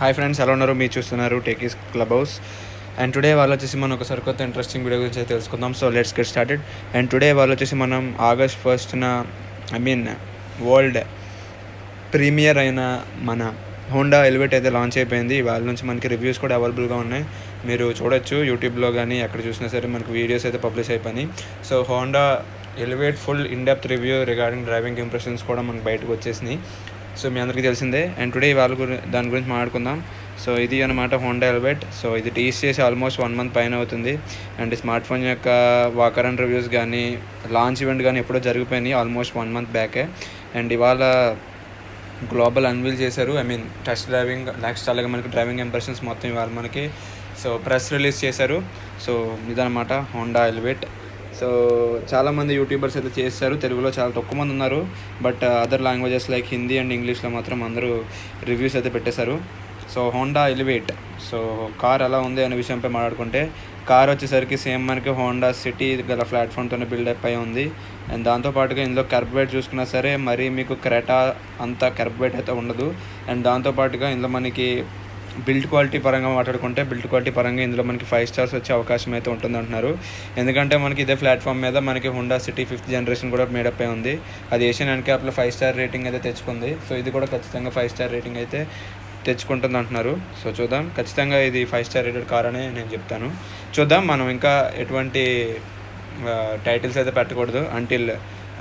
Hi friends, ఎలా ఉన్నారు? మీరు చూస్తున్నారు టేకీస్ క్లబ్ హౌస్. అండ్ టుడే వాళ్ళు వచ్చేసి మనం ఒక సరికొత్త ఇంట్రెస్టింగ్ వీడియో గురించి తెలుసుకుందాం. So let's get started. And today వాళ్ళు వచ్చేసి మనం August 1st వరల్డ్ ప్రీమియర్ అయిన మన హోండా ఎలివేట్ అయితే లాంచ్ అయిపోయింది. వాళ్ళ నుంచి మనకి రివ్యూస్ కూడా అవైలబుల్గా ఉన్నాయి, మీరు చూడొచ్చు. యూట్యూబ్లో కానీ ఎక్కడ చూసినా సరే మనకి వీడియోస్ అయితే పబ్లిష్ అయిపోయినాయి. So Honda elevate full in depth review regarding driving impressions కూడా మనకు బయటకు వచ్చేసినాయి. సో మీ అందరికీ తెలిసిందే. అండ్ టుడే దాని గురించి మాట్లాడుకుందాం. సో ఇది అన్నమాట హోండా ఎలివేట్. సో ఇది టీస్ చేసి ఆల్మోస్ట్ 1 month పైన అవుతుంది. అండ్ స్మార్ట్ ఫోన్ యొక్క వాకర్ అండ్ రివ్యూస్ కానీ లాంచ్ ఈవెంట్ కానీ ఎప్పుడో జరిగిపోయినాయి, ఆల్మోస్ట్ 1 month బ్యాకే. అండ్ ఇవాళ గ్లోబల్ అన్వీల్ చేశారు. టెస్ట్ డ్రైవింగ్ నెక్స్ట్ అలాగే మనకి డ్రైవింగ్ ఇంప్రెషన్స్ మొత్తం ఇవాళ మనకి సో ప్రెస్ రిలీజ్ చేశారు. సో ఇదన్నమాట హోండా ఎలివేట్. సో చాలామంది యూట్యూబర్స్ అయితే చేస్తారు, తెలుగులో చాలా తక్కువ మంది ఉన్నారు. But other languages like Hindi and ఇంగ్లీష్లో మాత్రం అందరూ రివ్యూస్ అయితే పెట్టేశారు. So Honda elevate, so car ఎలా ఉంది అనే విషయంపై మాట్లాడుకుంటే, కార్ వచ్చేసరికి సేమ్ మనకి హోండా సిటీ గల ప్లాట్ఫామ్తోనే బిల్డప్ అయి ఉంది. అండ్ దాంతోపాటుగా ఇందులో కర్బ్ వెయిట్ చూసుకున్నా సరే మరి మీకు క్రెటా అంత కర్బ్ వెయిట్ అయితే ఉండదు. అండ్ దాంతోపాటుగా ఇందులో మనకి బిల్డ్ క్వాలిటీ పరంగా మాట్లాడుకుంటే, బిల్డ్ క్వాలిటీ పరంగా ఇందులో మనకి 5 stars వచ్చే అవకాశం అయితే ఉంటుంది అంటున్నారు. ఎందుకంటే మనకి ఇదే ప్లాట్ఫామ్ మీద మనకి హోండా సిటీ 5th generation కూడా మేడప్ అయి ఉంది. అది ఏషియన్ ఎన్క్యాప్లో 5 star రేటింగ్ అయితే తెచ్చుకుంది. సో ఇది కూడా ఖచ్చితంగా 5 star రేటింగ్ అయితే తెచ్చుకుంటుంది అంటున్నారు. సో చూద్దాం, ఖచ్చితంగా ఇది 5 star రేటెడ్ కార్ అని నేను చెప్తాను. చూద్దాం, మనం ఇంకా ఎటువంటి టైటిల్స్ అయితే పెట్టకూడదు అంటిల్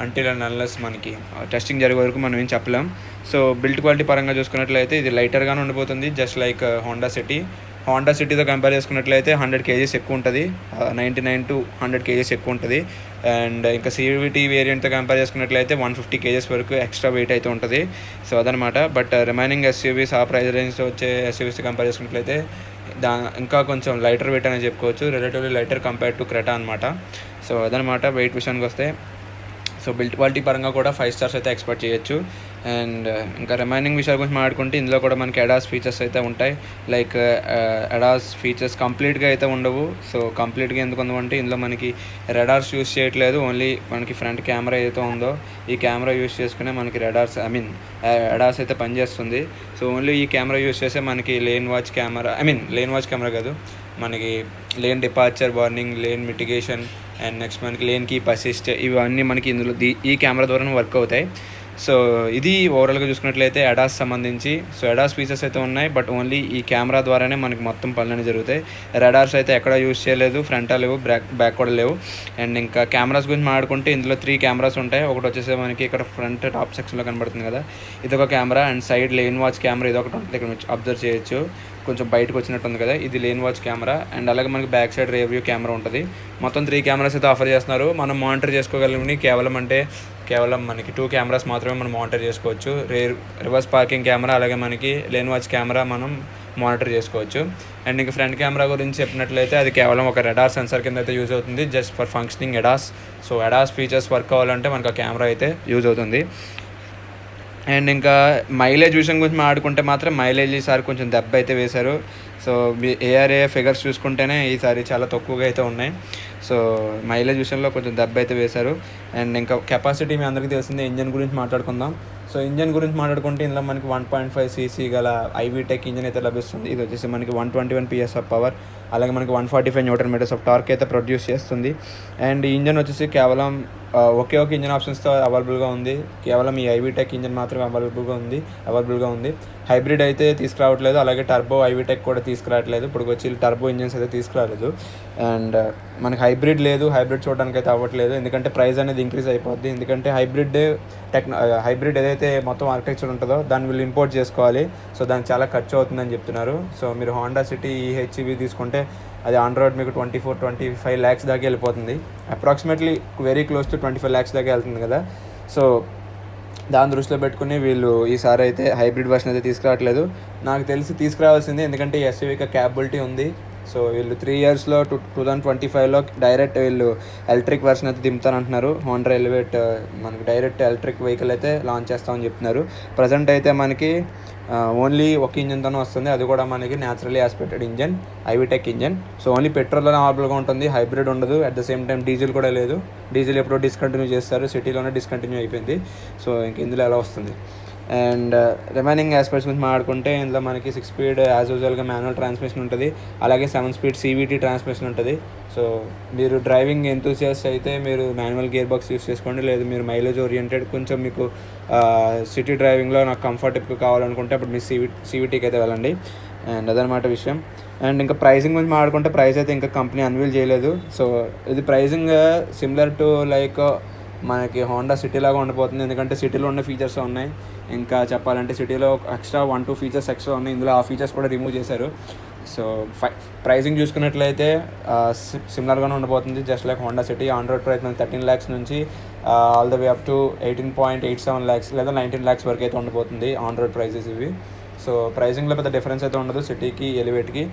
అండ్ అన్లెస్ మనకి టెస్టింగ్ జరిగే వరకు మనం ఏం చెప్పలేం. సో బిల్డ్ క్వాలిటీ పరంగా చూసుకున్నట్లయితే ఇది లైటర్గానే ఉండిపోతుంది, జస్ట్ లైక్ హోండా సిటీతో కంపేర్ చేసుకున్నట్లయితే 100 kgs ఎక్కువ ఉంటుంది, 99 to 100 kgs ఎక్కువ ఉంటుంది. అండ్ ఇంకా CVT వేరియంట్తో కంపేర్ చేసుకున్నట్లయితే 150 kgs వరకు ఎక్స్ట్రా వెయిట్ అయితే ఉంటుంది. సో అదనమాట. బట్ రిమైనింగ్ SUVs ఆ ప్రైస్ రేంజ్తో వచ్చే SUVస్తో కంపేర్ చేసుకున్నట్లయితే ఇంకా కొంచెం లైటర్ వెయిట్ అనేది చెప్పుకోవచ్చు, relatively lighter compare to Creta అనమాట. సో అదనమాట వెయిట్ విషయానికి వస్తే. సో బిల్డ్ క్వాలిటీ పరంగా కూడా 5 stars అయితే ఎక్స్పెక్ట్ చేయొచ్చు. అండ్ ఇంకా రిమైనింగ్ విషయాల గురించి మాట్లాడుకుంటే, ఇందులో కూడా మనకి అడాస్ ఫీచర్స్ అయితే ఉంటాయి. లైక్ అడాస్ ఫీచర్స్ కంప్లీట్గా అయితే ఉండవు. సో కంప్లీట్గా ఎందుకు ఉందంటే, ఇందులో మనకి రెడార్స్ యూస్ చేయట్లేదు, ఓన్లీ మనకి ఫ్రంట్ కెమెరా ఏదైతే ఉందో ఈ కెమెరా యూస్ చేసుకునే మనకి రెడార్స్ అడాస్ అయితే పనిచేస్తుంది. సో ఓన్లీ ఈ కెమెరా యూస్ చేసే మనకి లేన్ వాచ్ కెమెరా కాదు, మనకి lane departure warning, lane mitigation and next మనకి లేన్ కీప్ అసిస్ట్, ఇవన్నీ మనకి ఇందులో ఈ కెమెరా ద్వారా వర్క్ అవుతాయి. సో ఇది ఓవరాల్గా చూసుకున్నట్లయితే అడాస్ సంబంధించి. సో అడాస్ ఫీచర్స్ అయితే ఉన్నాయి, బట్ ఓన్లీ ఈ కెమెరా ద్వారానే మనకి మొత్తం పనులన్నీ జరుగుతాయి. రెడార్స్ అయితే ఎక్కడ యూస్ చేయలేదు, ఫ్రంట్ లేవు, బ్యాక్ కూడా లేవు. అండ్ ఇంకా కెమెరాస్ గురించి మాట్లాడుకుంటే, ఇందులో 3 cameras ఉంటాయి. ఒకటి వచ్చేసి మనకి ఇక్కడ ఫ్రంట్ టాప్ సెక్షన్లో కనబడుతుంది కదా, ఇదొక camera. And side lane watch camera ఇదొకటి ఉంటుంది, ఇక్కడ అబ్జర్వ్ చేయొచ్చు, కొంచెం బయటకు వచ్చినట్టు ఉంది కదా, ఇది లేన్ వాచ్ కెమెరా. అండ్ అలాగే మనకి back side rear view camera ఉంటుంది. మొత్తం 3 cameras అయితే ఆఫర్ చేస్తున్నారు. మనం మానిటర్ చేసుకోగలిగినవి కేవలం మనకి 2 cameras మాత్రమే మనం మానిటర్ చేసుకోవచ్చు. రివర్స్ పార్కింగ్ కెమెరా అలాగే మనకి లేన్ వాచ్ కెమెరా మనం మానిటర్ చేసుకోవచ్చు. అండ్ ఇంకా ఫ్రంట్ కెమెరా గురించి చెప్పినట్లయితే, అది కేవలం ఒక రెడార్ సెన్సార్ కింద అయితే యూజ్ అవుతుంది, just for functioning ADAS. So ADAS features work అవ్వాలంటే మనకు ఆ కెమెరా అయితే యూజ్ అవుతుంది. అండ్ ఇంకా మైలేజ్ విషయం గురించి మాట్లాడుకుంటే మాత్రం, మైలేజ్ ఈసారి కొంచెం దెబ్బ అయితే వేశారు. సో ARA ఫిగర్స్ చూసుకుంటేనే ఈసారి చాలా తక్కువగా అయితే ఉన్నాయి. సో మైలేజ్ విషయంలో కొంచెం దెబ్బ అయితే వేశారు. అండ్ ఇంకా కెపాసిటీ మీ అందరికీ తెలిసిందే. ఇంజన్ గురించి మాట్లాడుకుందాం. సో ఇంజన్ గురించి మాట్లాడుకుంటే, ఇందులో మనకి 1.5 cc గల IVTEC ఇంజన్ అయితే లభిస్తుంది. ఇది వచ్చేసి మనకి 121 PS ఆఫ్ పవర్, అలాగే మనకి 145 Nm ఆఫ్ టార్క్ అయితే ప్రొడ్యూస్ చేస్తుంది. అండ్ ఈ ఇంజన్ వచ్చేసి కేవలం ఒకే ఒక ఇంజన్ ఆప్షన్స్తో అవైలబుల్గా ఉంది. కేవలం ఈ IVTEC ఇంజన్ మాత్రమే అవైలబుల్గా ఉంది. హైబ్రిడ్ అయితే తీసుకురావట్లేదు, అలాగే టర్బో IVTEC కూడా తీసుకురావట్లేదు. ఇప్పుడు వచ్చి టర్బో ఇంజన్స్ అయితే తీసుకురాలేదు. అండ్ మనకి హైబ్రిడ్ చూడడానికి అయితే అవ్వట్లేదు, ఎందుకంటే ప్రైస్ అనేది ఇంక్రీజ్ అయిపోద్ది. ఎందుకంటే హైబ్రిడ్ ఏదైతే మొత్తం ఆర్కిటెక్చర్ ఉంటుందో దాన్ని వీళ్ళు ఇంపోర్ట్ చేసుకోవాలి. సో దానికి చాలా ఖర్చు అవుతుందని చెప్తున్నారు. సో మీరు హోండా సిటీ HEV తీసుకుంటే అది ఆన్ రోడ్ మీకు 24-25 lakhs దాకా వెళ్ళిపోతుంది. Approximately very close to 25 lakhs దాకా వెళ్తుంది కదా. సో దాని దృష్టిలో పెట్టుకుని వీళ్ళు ఈసారి అయితే హైబ్రిడ్ వర్షన్ అయితే తీసుకురావట్లేదు. నాకు తెలిసి తీసుకురావాల్సింది, ఎందుకంటే ఈ SUV క్యాపబిలిటీ ఉంది. సో వీళ్ళు 3 yearsలో 2025లో డైరెక్ట్ వీళ్ళు ఎలక్ట్రిక్ వర్షన్ అయితే దింపుతారంటున్నారు. హోండా ఎలివేట్ మనకి డైరెక్ట్ ఎలక్ట్రిక్ వెహికల్ అయితే లాంచ్ చేస్తామని చెప్తున్నారు. ప్రజెంట్ అయితే మనకి ఓన్లీ ఒక ఇంజన్తోనే వస్తుంది, అది కూడా మనకి naturally aspirated engine, IVTEC engine. So only పెట్రోల్లోనే అవైలబుల్గా ఉంటుంది, హైబ్రిడ్ ఉండదు. At the same time diesel కూడా లేదు. డీజిల్ ఎప్పుడో డిస్కంటిన్యూ చేస్తారు, సిటీలోనే డిస్కంటిన్యూ అయిపోయింది. సో ఇంక ఇందులో ఎలా వస్తుంది. అండ్ రిమైనింగ్ ఆస్పెక్ట్స్ గురించి మాట్లాడుకుంటే ఇందులో మనకి 6 స్పీడ్ యాజ్ యూజువల్గా మాన్యువల్ ట్రాన్స్మిషన్ ఉంటుంది, అలాగే 7 స్పీడ్ CVT ట్రాన్స్మిషన్ ఉంటుంది. సో మీరు డ్రైవింగ్ ఎంతూసియాస్ట్ అయితే మీరు మాన్యువల్ గేర్ బాక్స్ యూస్ చేసుకోండి, లేదు మీరు మైలేజ్ ఓరియంటెడ్ కొంచెం మీకు సిటీ డ్రైవింగ్లో నాకు కంఫర్ట్ ఎక్కువ కావాలనుకుంటే అప్పుడు మీరు CVTకి అయితే వెళ్ళండి. అండ్ అదనమాట విషయం. అండ్ ఇంకా ప్రైసింగ్ గురించి మాట్లాడుకుంటే ప్రైస్ అయితే ఇంకా కంపెనీ అన్వీల్ చేయలేదు. సో ఇది ప్రైసింగ్ సిమిలర్ టు లైక్ మనకి హోండా సిటీ లాగా ఉండిపోతుంది, ఎందుకంటే సిటీలో ఉన్న ఫీచర్స్ ఉన్నాయి. ఇంకా చెప్పాలంటే సిటీలో ఎక్స్ట్రా 1-2 ఫీచర్స్ ఎక్స్ట్రా ఉన్నాయి, ఇందులో ఆ ఫీచర్స్ కూడా రిమూవ్ చేశారు. సో ప్రైసింగ్ చూసుకున్నట్లయితే సిమిలర్గానే ఉండిపోతుంది, just like Honda city. On road price 13 lakhs నుంచి all the way up to 18.87 lakhs లేదా 19 lakhs వరకు అయితే ఉండిపోతుంది ఆన్ రోడ్ ప్రైజెస్ ఇవి. సో ప్రైసింగ్లో పెద్ద డిఫరెన్స్ అయితే ఉండదు సిటీకి ఎలివేట్కి.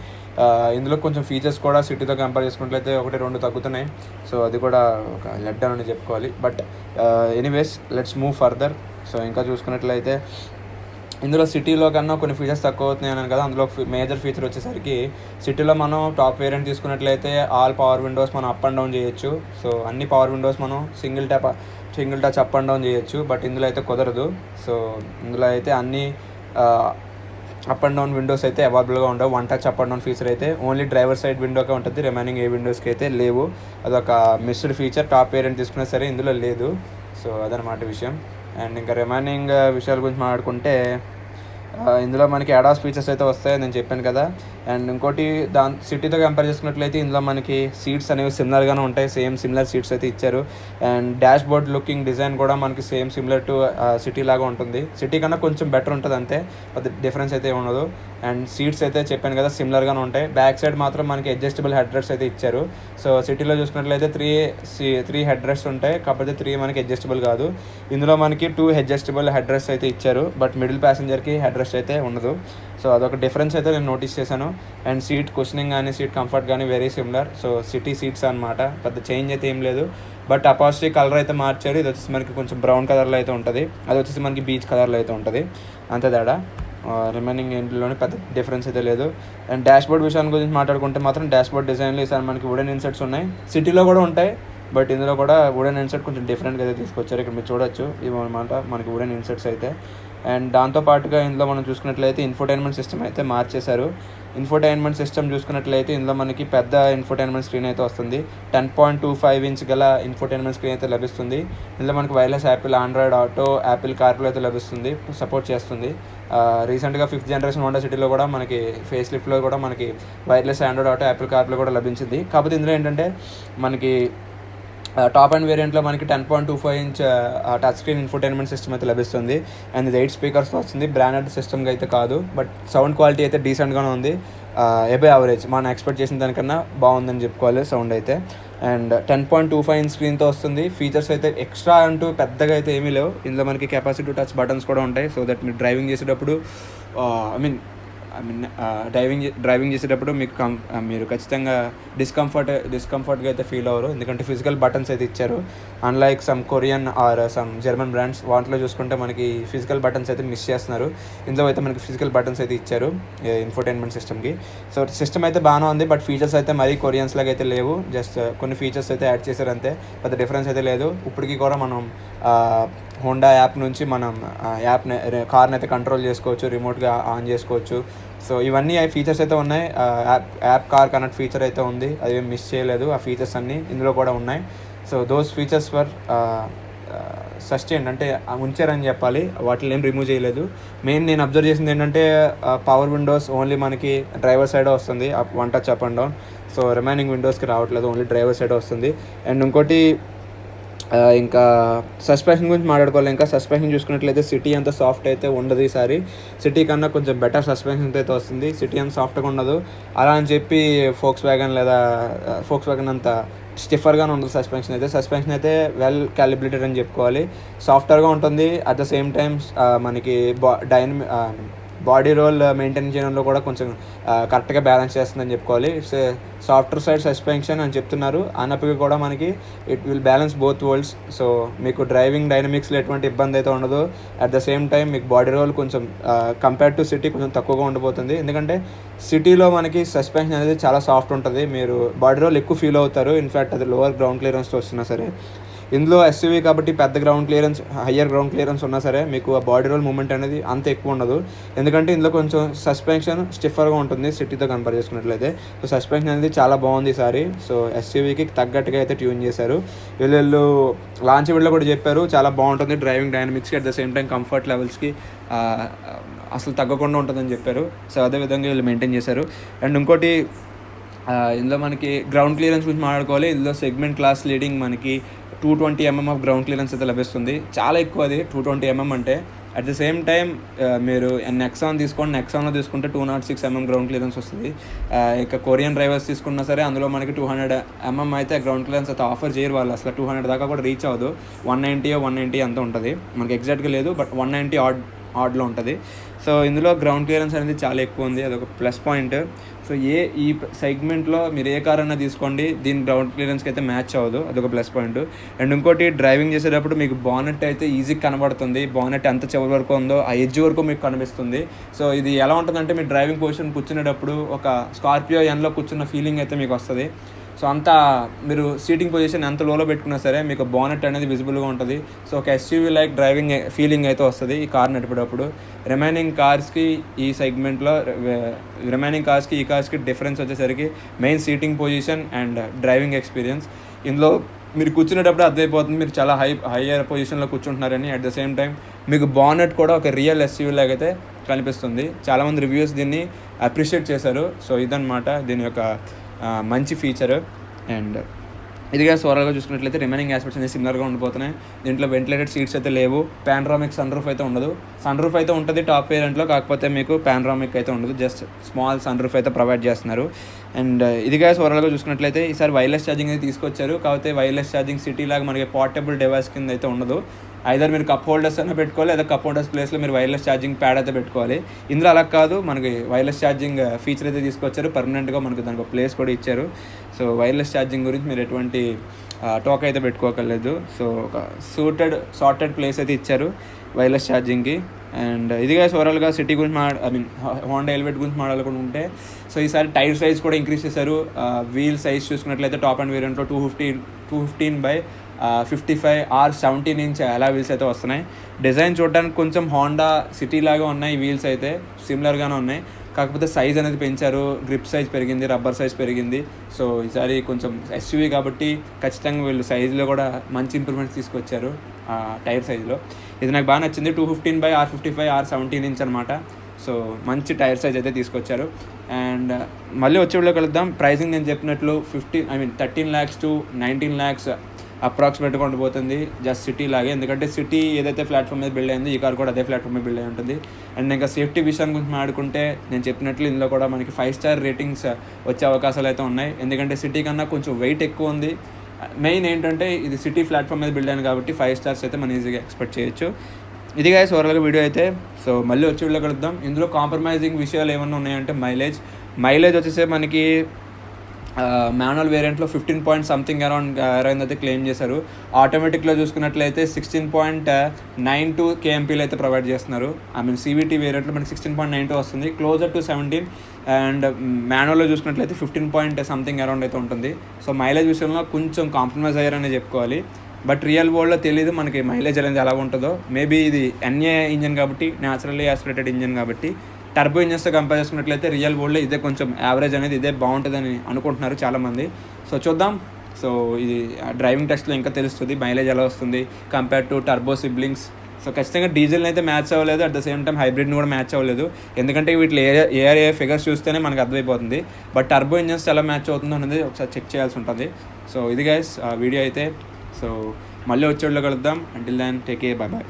ఇందులో కొంచెం ఫీచర్స్ కూడా సిటీతో కంపేర్ చేసుకున్నట్లయితే 1-2 తగ్గుతున్నాయి. సో అది కూడా ఒక లెట్ డౌన్ అని చెప్పుకోవాలి. But anyways let's move further. So ఇంకా చూసుకున్నట్లయితే ఇందులో సిటీలో కన్నా కొన్ని ఫీచర్స్ తక్కువ అవుతున్నాయి అన్నాను కదా, అందులో మేజర్ ఫీచర్ వచ్చేసరికి సిటీలో మనం టాప్ వేరియంట్ తీసుకున్నట్లయితే ఆల్ పవర్ విండోస్ మనం అప్ అండ్ డౌన్ చేయొచ్చు. సో అన్ని పవర్ విండోస్ మనం single touch up and down చేయొచ్చు. బట్ ఇందులో అయితే కుదరదు. సో ఇందులో అయితే అన్ని అప్ అండ్ డౌన్ విండోస్ అయితే అవైలబుల్గా ఉండవు. 1 touch up and down feature అయితే ఓన్లీ డ్రైవర్ సైడ్ విండోకే ఉంటుంది, రిమైనింగ్ ఏ విండోస్కి అయితే లేవు. అదొక మిస్డ్ ఫీచర్, టాప్ వేరియంట్ తీసుకున్నా సరే ఇందులో లేదు. సో అదనమాట విషయం. అండ్ ఇంకా రిమైనింగ్ విషయాల గురించి మాట్లాడుకుంటే ఇందులో మనకి అడాస్ ఫీచర్స్ అయితే వస్తాయి నేను చెప్పాను కదా. అండ్ ఇంకోటి సిటీతో కంపేర్ చేసుకున్నట్లయితే ఇందులో మనకి సీట్స్ అనేవి సిమిలర్గానే ఉంటాయి, సిమిలర్ సీట్స్ అయితే ఇచ్చారు. And dash board looking design కూడా మనకి సిమిలర్ టు సిటీ లాగా ఉంటుంది, సిటీ కన్నా కొంచెం బెటర్ ఉంటుంది అంతే, పెద్ద డిఫరెన్స్ అయితే ఉండదు. అండ్ సీట్స్ అయితే చెప్పాను కదా సిమిలర్గానే ఉంటాయి. బ్యాక్ సైడ్ మాత్రం మనకి అడ్జస్టబుల్ హెడ్ రెస్ట్ అయితే ఇచ్చారు. సో సిటీలో చూసుకున్నట్లయితే 3 హెడ్ రెస్ట్ ఉంటాయి, కాకపోతే 3 మనకి అడ్జస్టబుల్ కాదు. ఇందులో మనకి 2 అడ్జస్టబుల్ హెడ్ రెస్ట్ అయితే ఇచ్చారు, బట్ మిడిల్ ప్యాసింజర్కి హెడ్ రెస్ట్ అయితే ఉండదు. సో అదొక డిఫరెన్స్ అయితే నేను నోటీస్ చేశాను. అండ్ సీట్ కుషనింగ్ కానీ సీట్ కంఫర్ట్ కానీ very similar. So city seats అనమాట, పెద్ద చేంజ్ అయితే ఏం లేదు. బట్ అపాసిటీ కలర్ అయితే మార్చారు, ఇది వచ్చేసి మనకి కొంచెం బ్రౌన్ కలర్లో అయితే ఉంటుంది, అది వచ్చేసి మనకి బీచ్ కలర్లో అయితే ఉంటుంది, అంతే తేడా. రిమైనింగ్ ఇంట్లోనే పెద్ద డిఫరెన్స్ అయితే లేదు. అండ్ డాష్ బోర్డ్ విషయాన్ని గురించి మాట్లాడుకుంటే మాత్రం డాష్ బోర్డ్ డిజైన్లో ఈసారి మనకి వుడెన్ ఇన్సెట్స్ ఉన్నాయి, సిటీలో కూడా ఉంటాయి. బట్ ఇందులో కూడా వుడెన్ ఇన్సెట్ కొంచెం డిఫరెంట్గా అయితే తీసుకొచ్చారు, ఇక్కడ మీరు చూడొచ్చు ఇవి అనమాట మనకి వుడెన్ ఇన్సెట్స్ అయితే. అండ్ దాంతోపాటుగా ఇందులో మనం చూసుకున్నట్లయితే ఇన్ఫోటైన్మెంట్ సిస్టమ్ అయితే మార్చేశారు. ఇన్ఫోటైన్మెంట్ సిస్టమ్ చూసుకున్నట్లయితే ఇందులో మనకి పెద్ద ఇన్ఫోటైన్మెంట్ స్క్రీన్ అయితే వస్తుంది, 10.25 ఇంచ్ గల ఇన్ఫోటైన్మెంట్ స్క్రీన్ అయితే లభిస్తుంది. ఇందులో మనకి wireless Apple Android auto Apple CarPlay అయితే లభిస్తుంది, సపోర్ట్ చేస్తుంది. రీసెంట్గా 5th జనరేషన్ హోండా సిటీలో కూడా మనకి ఫేస్ లిఫ్ట్లో కూడా మనకి wireless Android auto Apple CarPlay కూడా లభించింది. కాకపోతే ఇందులో ఏంటంటే మనకి టాప్ అండ్ వేరియంట్లో మనకి 10.25 inch touch screen infotainment system అయితే లభిస్తుంది. అండ్ ఇది 8 స్పీకర్స్తో వస్తుంది, బ్రాండెడ్ సిస్టమ్గా అయితే కాదు. బట్ సౌండ్ క్వాలిటీ అయితే డీసెంట్గానే ఉంది, ఎబో యావరేజ్, మనం ఎక్స్పెక్ట్ చేసిన దానికన్నా బాగుందని చెప్పుకోవాలి సౌండ్ అయితే. అండ్ 10.25 ఇంచ్ స్క్రీన్తో వస్తుంది. ఫీచర్స్ అయితే ఎక్స్ట్రా అంటూ పెద్దగా అయితే ఏమీ లేవు. ఇందులో మనకి కెపాసిటీ టచ్ బటన్స్ కూడా ఉంటాయి, సో దట్ మీరు డ్రైవింగ్ చేసేటప్పుడు డ్రైవింగ్ చేసేటప్పుడు మీకు మీరు ఖచ్చితంగా డిస్కంఫర్ట్గా అయితే ఫీల్ అవ్వరు, ఎందుకంటే ఫిజికల్ బటన్స్ అయితే ఇచ్చారు. Unlike some Korean or some German brands, వాటిలో చూసుకుంటే మనకి ఫిజికల్ బటన్స్ అయితే మిస్ చేస్తున్నారు. ఇందులో అయితే మనకి ఫిజికల్ బటన్స్ అయితే ఇచ్చారు ఇన్ఫోటైన్మెంట్ సిస్టమ్కి. సో సిస్టమ్ అయితే బాగానే ఉంది, బట్ ఫీచర్స్ అయితే మరీ కొరియన్స్ లాగా అయితే లేవు, జస్ట్ కొన్ని ఫీచర్స్ అయితే యాడ్ చేశారు అంతే, పెద్ద డిఫరెన్స్ అయితే లేదు. ఇప్పటికీ కూడా మనం హోండా యాప్ నుంచి మనం కార్ని అయితే కంట్రోల్ చేసుకోవచ్చు, రిమోట్గా ఆన్ చేసుకోవచ్చు. సో ఇవన్నీ ఫీచర్స్ అయితే ఉన్నాయి. యాప్ కార్ కనెక్ట్ ఫీచర్ అయితే ఉంది, అది మిస్ చేయలేదు, ఆ ఫీచర్స్ అన్నీ ఇందులో కూడా ఉన్నాయి. So those features for sustain అంటే ఉంచారని చెప్పాలి, వాటిని ఏం రిమూవ్ చేయలేదు. మెయిన్ నేను అబ్జర్వ్ చేసింది ఏంటంటే పవర్ విండోస్ ఓన్లీ మనకి డ్రైవర్ సైడే వస్తుంది, 1 touch up and down. So remaining విండోస్కి రావట్లేదు, ఓన్లీ డ్రైవర్ సైడే వస్తుంది. అండ్ ఇంకోటి ఇంకా సస్పెన్షన్ గురించి మాట్లాడుకోవాలి. ఇంకా సస్పెన్షన్ చూసుకున్నట్లయితే సిటీ అంత సాఫ్ట్ అయితే ఉండదు, ఈసారి సిటీ కన్నా కొంచెం బెటర్ సస్పెన్షన్ అయితే వస్తుంది, సిటీ అంత సాఫ్ట్గా ఉండదు. అలా అని చెప్పి ఫోక్స్ వ్యాగన్ అంత స్టిఫర్గానే ఉండదు సస్పెన్షన్ అయితే వెల్ క్యాలిబ్రేటెడ్ అని చెప్పుకోవాలి. సాఫ్ట్వేర్గా ఉంటుంది, అట్ ద సేమ్ టైమ్ మనకి బాడీ రోల్ మెయింటైన్ చేయడంలో కూడా కొంచెం కరెక్ట్గా బ్యాలెన్స్ చేస్తుందని చెప్పుకోవాలి. ఇట్స్ సాఫ్ట్వేర్ సైడ్ సస్పెన్షన్ అని చెప్తున్నారు, అన్నప్పటికీ కూడా మనకి it will balance both worlds. So మీకు డ్రైవింగ్ డైనమిక్స్లో ఎటువంటి ఇబ్బంది అయితే ఉండదు, అట్ ద సేమ్ టైం మీకు బాడీ రోల్ కొంచెం కంపేర్ టు సిటీ కొంచెం తక్కువగా ఉండిపోతుంది, ఎందుకంటే సిటీలో మనకి సస్పెన్షన్ అనేది చాలా సాఫ్ట్ ఉంటుంది, మీరు బాడీ రోల్ ఎక్కువ ఫీల్ అవుతారు. ఇన్ఫ్యాక్ట్ అది లోవర్ గ్రౌండ్ క్లియరెన్స్తో వస్తున్నా సరే. ఇందులో ఎస్యూవీ కాబట్టి పెద్ద ground clearance, higher ground clearance ఉన్నా సరే మీకు ఆ బాడీ రోల్ మూమెంట్ అనేది అంత ఎక్కువ ఉండదు. ఎందుకంటే ఇందులో కొంచెం సస్పెన్షన్ స్టిఫర్గా ఉంటుంది సిటీతో కంపేర్ చేసుకున్నట్లయితే. సో సస్పెన్షన్ అనేది చాలా బాగుంది ఈసారి. సో ఎస్యూవీకి తగ్గట్టుగా అయితే ట్యూన్ చేశారు. వీళ్ళు లాంచ్ వీడియోలో కూడా చెప్పారు చాలా బాగుంటుంది డ్రైవింగ్ డైనమిక్స్కి, at the same time comfort లెవెల్స్కి అసలు తగ్గకుండా ఉంటుందని చెప్పారు. సో అదేవిధంగా వీళ్ళు మెయింటైన్ చేశారు. అండ్ ఇంకోటి ఇందులో మనకి గ్రౌండ్ క్లియరెన్స్ గురించి మాట్లాడుకోవాలి. ఇందులో సెగ్మెంట్ క్లాస్ లీడింగ్ మనకి 220 mm ఆఫ్ గ్రౌండ్ క్లియరెన్స్ అయితే లభిస్తుంది. చాలా ఎక్కువ అది 220 mm అంటే. అట్ ద సేమ్ టైం మీరు నెక్సాన్ తీసుకోండి, నెక్సాన్లో తీసుకుంటే 206 mm గ్రౌండ్ క్లియరెన్స్ వస్తుంది. ఇక కొరియన్ డ్రైవర్స్ తీసుకున్నా సరే అందులో మనకి 200 mm అయితే గ్రౌండ్ క్లియరెన్స్ అయితే ఆఫర్ చేయరు వాళ్ళు, అసలు 200 దాకా కూడా రీచ్ అవ్వదు. 190 అంత ఉంటుంది, మనకి ఎగ్జాక్ట్గా లేదు, బట్ 190 ఆడ్లో ఉంటుంది. సో ఇందులో గ్రౌండ్ క్లియరెన్స్ అనేది చాలా ఎక్కువ ఉంది, అదొక ప్లస్ పాయింట్. సో ఈ సెగ్మెంట్లో మీరు ఏ కార్ అన్నా తీసుకోండి, దీని గ్రౌండ్ క్లియరెన్స్కి అయితే మ్యాచ్ అవ్వదు, అదొక ప్లస్ పాయింట్. అండ్ ఇంకోటి డ్రైవింగ్ చేసేటప్పుడు మీకు బానెట్ అయితే ఈజీగా కనబడుతుంది. బానెట్ ఎంత చివరి వరకు ఉందో ఆ ఎడ్జ్ వరకు మీకు కనిపిస్తుంది. సో ఇది ఎలా ఉంటుందంటే మీరు డ్రైవింగ్ పొజిషన్ కూర్చునేటప్పుడు ఒక స్కార్పియో ఎన్లో కూర్చున్న ఫీలింగ్ అయితే మీకు వస్తుంది. సో అంతా మీరు సీటింగ్ పొజిషన్ ఎంత లోలో పెట్టుకున్నా సరే మీకు బానెట్ అనేది విజిబుల్గా ఉంటుంది. సో ఒక ఎస్యూవీ లైక్ డ్రైవింగ్ ఫీలింగ్ అయితే వస్తుంది ఈ కార్ నడిపేటప్పుడు. రిమైనింగ్ కార్స్కి ఈ సెగ్మెంట్లో ఈ కార్స్కి డిఫరెన్స్ వచ్చేసరికి main seating position and driving experience. ఇందులో మీరు కూర్చునేటప్పుడు అర్థమైపోతుంది మీరు చాలా హైయర్ పొజిషన్లో కూర్చుంటున్నారని. అట్ ద సేమ్ టైం మీకు బానెట్ కూడా ఒక రియల్ ఎస్యూవీ లాగా అయితే కనిపిస్తుంది. చాలామంది రివ్యూస్ దీన్ని అప్రిషియేట్ చేశారు. సో ఇదన్నమాట దీని యొక్క మంచి ఫీచర్. అండ్ ఇదిగా ఓవరాల్గా చూసుకున్నట్లయితే రిమైనింగ్ ఆస్పెక్ట్స్ అనేది సిమిలర్గా ఉండిపోతున్నాయి. దీంట్లో వెంటిలేటెడ్ సీట్స్ అయితే లేవు, పానరామిక్ సన్ రూఫ్ అయితే ఉండదు. సన్ రూఫ్ అయితే ఉంటుంది టాప్ వేరియంట్లో, కాకపోతే మీకు పానరామిక్ అయితే ఉండదు, జస్ట్ స్మాల్ సన్ రూఫ్ అయితే ప్రొవైడ్ చేస్తున్నారు. అండ్ ఇదిగా ఓవరాల్గా చూసుకున్నట్లయితే ఈసారి వైర్లెస్ ఛార్జింగ్ అయితే తీసుకొచ్చారు, కాకపోతే వైర్లెస్ ఛార్జింగ్ సిటీ లాగా మనకి పోర్టబుల్ డివైస్ కింద అయితే ఉండదు. ఐదర్ మీరు కప్ హోల్డర్స్ అయినా పెట్టుకోవాలి, లేదా కప్ హోల్డర్స్ ప్లేస్లో మీరు వైర్లెస్ ఛార్జింగ్ ప్యాడ్ అయితే పెట్టుకోవాలి. ఇందులో అలా కాదు, మనకి వైర్లెస్ ఛార్జింగ్ ఫీచర్ అయితే తీసుకొచ్చారు, పర్మనెంట్గా మనకు దానికి ఒక ప్లేస్ కూడా ఇచ్చారు. సో వైర్లెస్ ఛార్జింగ్ గురించి మీరు ఎటువంటి టోక్ అయితే పెట్టుకోకర్లేదు. సో ఒక సార్టెడ్ ప్లేస్ అయితే ఇచ్చారు వైర్లెస్ ఛార్జింగ్కి. అండ్ ఇదిగా ఓవరాల్గా సిటీ గురించి హోండా ఎలివేట్ గురించి మాట్లాడుకుంటే, సో ఈసారి టైర్ సైజ్ కూడా ఇంక్రీజ్ చేశారు. వీల్ సైజ్ చూసుకున్నట్లయితే టాప్ అండ్ వేరియంట్లో 215/55 R17 ఇంచ్ అలా వీల్స్ అయితే వస్తున్నాయి. డిజైన్ చూడడానికి కొంచెం హోండా సిటీ లాగా ఉన్నాయి, వీల్స్ అయితే సిమిలర్గానే ఉన్నాయి, కాకపోతే సైజ్ అనేది పెంచారు, గ్రిప్ సైజ్ పెరిగింది, రబ్బర్ సైజ్ పెరిగింది. సో ఈసారి కొంచెం ఎస్యూవీ కాబట్టి ఖచ్చితంగా వీళ్ళు సైజులో కూడా మంచి ఇంప్రూవ్మెంట్స్ తీసుకొచ్చారు టైర్ సైజులో. ఇది నాకు బాగా నచ్చింది. 215/R55 R17 ఇంచ్ అనమాట. సో మంచి టైర్ సైజ్ అయితే తీసుకొచ్చారు. అండ్ మళ్ళీ వచ్చేవాళ్ళు కలుద్దాం. ప్రైసింగ్ నేను చెప్పినట్లు 13 lakhs to 19 lakhs అప్రాక్సిమేట్గా ఉండిపోతుంది, జస్ట్ సిటీ లాగే. ఎందుకంటే సిటీ ఏదైతే ప్లాట్ఫామ్ మీద బిల్డ్ అయిందో ఈ కార్ కూడా అదే ప్లాట్ఫామ్ మీద బిల్డ్ అయి ఉంటుంది. అండ్ ఇంకా సేఫ్టీ విషయం గురించి మాట్లాడుకుంటే నేను చెప్పినట్లు ఇందులో కూడా మనకి 5 star రేటింగ్స్ వచ్చే అవకాశాలు అయితే ఉన్నాయి. ఎందుకంటే సిటీ కన్నా కొంచెం వెయిట్ ఎక్కువ ఉంది. మెయిన్ ఏంటంటే ఇది సిటీ ప్లాట్ఫామ్ మీద బిల్డ్ అయింది కాబట్టి 5 stars అయితే మనం ఈజీగా ఎక్స్పెక్ట్ చేయొచ్చు. ఇది గైస్ ఓవరాల్గా వీడియో అయితే. సో మళ్ళీ వచ్చి వీడియో కలుద్దాం. ఇందులో కాంప్రమైజింగ్ విషయాలు ఏమన్నా ఉన్నాయంటే మైలేజ్ వచ్చేసే మనకి మాన్యువల్ వేరియంట్లో 15 point something అరౌండ్ అయితే క్లెయిమ్ చేశారు. ఆటోమేటిక్లో చూసుకున్నట్లయితే 16.92 kmpలు అయితే ప్రొవైడ్ చేస్తున్నారు. CVT వేరియంట్లో మనకి 16.92 వస్తుంది, క్లోజర్ టు 17. అండ్ మాన్యువల్లో చూసుకున్నట్లయితే 15 point something అరౌండ్ అయితే ఉంటుంది. సో మైలేజ్ విషయంలో కొంచెం కాంప్రమైజ్ అయ్యారనే చెప్పుకోవాలి. బట్ రియల్ వరల్డ్లో తెలియదు మనకి మైలేజ్ అనేది ఎలా ఉంటుందో. మేబీ ఇది NA ఇంజన్ కాబట్టి, న్యాచురల్లీ యాస్పిరేటెడ్ ఇంజన్ కాబట్టి, టర్బో ఇంజన్స్తో కంపేర్ చేసుకున్నట్లయితే రియల్ వరల్డ్లో ఇదే కొంచెం యావరేజ్ అనేది ఇదే బాగుంటుందని అనుకుంటున్నారు చాలామంది. సో చూద్దాం. సో ఇది డ్రైవింగ్ టెస్ట్లో ఇంకా తెలుస్తుంది మైలేజ్ ఎలా వస్తుంది compare to turbo siblings. So ఖచ్చితంగా డీజిల్ని అయితే మ్యాచ్ అవ్వలేదు, అట్ ద సేమ్ టైం హైబ్రిడ్ని కూడా మ్యాచ్ అవ్వలేదు. ఎందుకంటే వీటిలో ఏ ఫిగర్స్ చూస్తేనే మనకు అర్థమైపోతుంది. బట్ టర్బో ఇంజన్స్ ఎలా మ్యాచ్ అవుతుందో అనేది ఒకసారి చెక్ చేయాల్సి ఉంటుంది. సో ఇది గైస్ వీడియో అయితే. సో మళ్ళీ వచ్చేవాళ్ళు కలుద్దాం. Until then take care, bye bye.